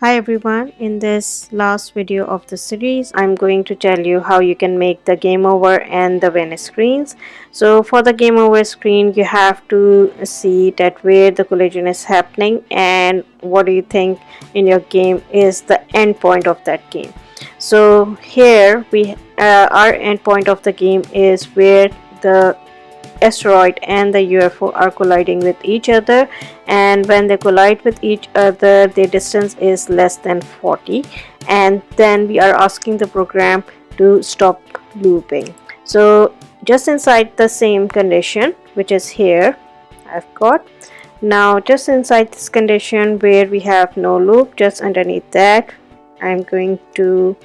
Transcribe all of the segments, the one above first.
Hi everyone, in this last video of the series I'm going to tell you how you can make the game over and the win screens. So for the game over screen you have to see that where the collision is happening and what do you think in your game is the end point of that game. So here our end point of the game is where the asteroid and the UFO are colliding with each other, and when they collide with each other the distance is less than 40, and then we are asking the program to stop looping. So just inside the same condition, which is here, I've got now just inside this condition where we have no loop, just underneath that I'm going to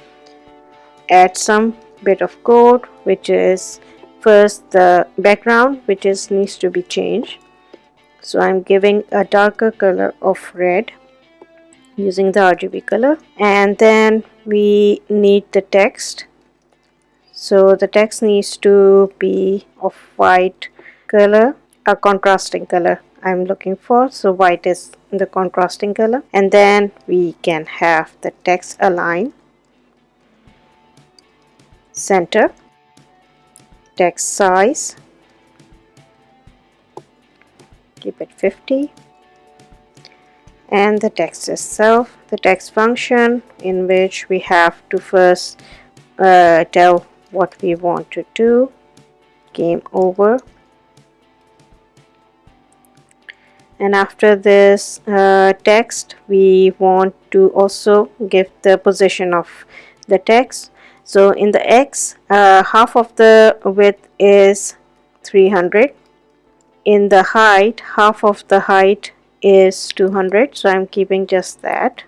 add some bit of code, which is first the background, which needs to be changed. So I'm giving a darker color of red using the RGB color, and then we need the text. So the text needs to be of white color, a contrasting color I'm looking for. So white is the contrasting color, and then we can have the text align, center, text size, keep it 50, and the text itself, the text function, in which we have to first tell what we want to do, game over, and after this text we want to also give the position of the text. So in the X, half of the width is 300. In the height, half of the height is 200. So I'm keeping just that.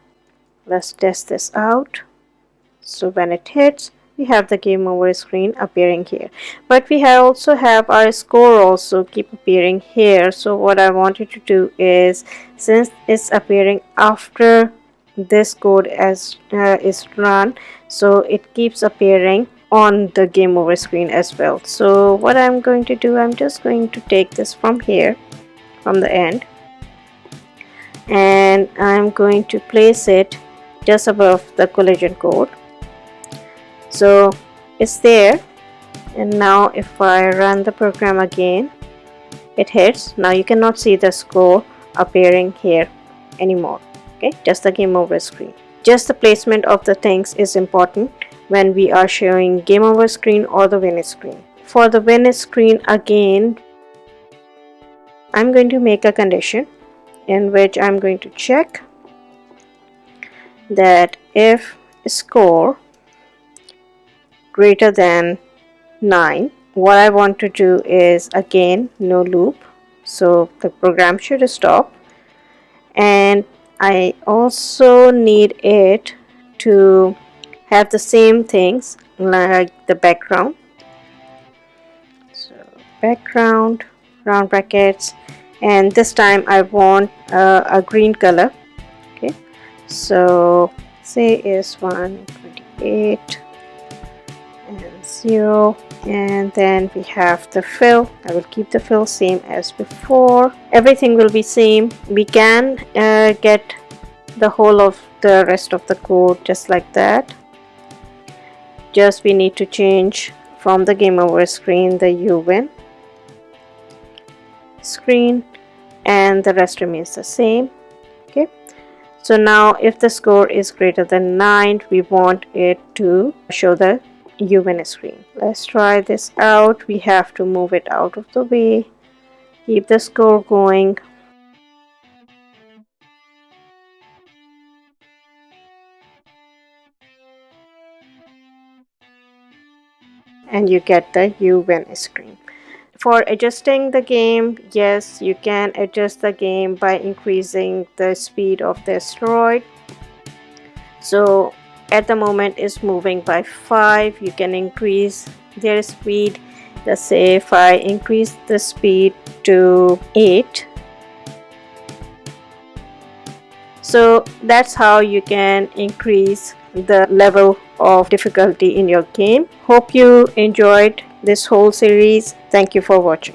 Let's test this out. So when it hits, we have the game over screen appearing here. But we also have our score also keep appearing here. So what I wanted to do is, since it's appearing after this code is run, so it keeps appearing on the game over screen as well. So what I'm going to do, I'm just going to take this from here, from the end, and I'm going to place it just above the collision code. So it's there, and now if I run the program again, it hits. Now you cannot see the score appearing here anymore. Okay, just the game over screen. Just the placement of the things is important when we are showing game over screen or the win screen. For the win screen again, I'm going to make a condition in which I'm going to check that if score greater than 9, what I want to do is again no loop, so the program should stop, and I also need it to have the same things like the background. So background, round brackets, and this time I want a green color. Okay, so say is 128 and 0, and then we have the fill. I will keep the fill same as before. Everything will be same. We can get the whole of the rest of the code just like that. Just we need to change from the game over screen the win screen, and the rest remains the same. Okay, so now if the score is greater than 9, we want it to show the win screen. Let's try this out. We have to move it out of the way, keep the score going, and you get the win screen. For adjusting the game, yes, you can adjust the game by increasing the speed of the asteroid. So at the moment it's moving by 5. You can increase their speed. Let's say if I increase the speed to 8. So that's how you can increase the level of difficulty in your game. Hope you enjoyed this whole series. Thank you for watching.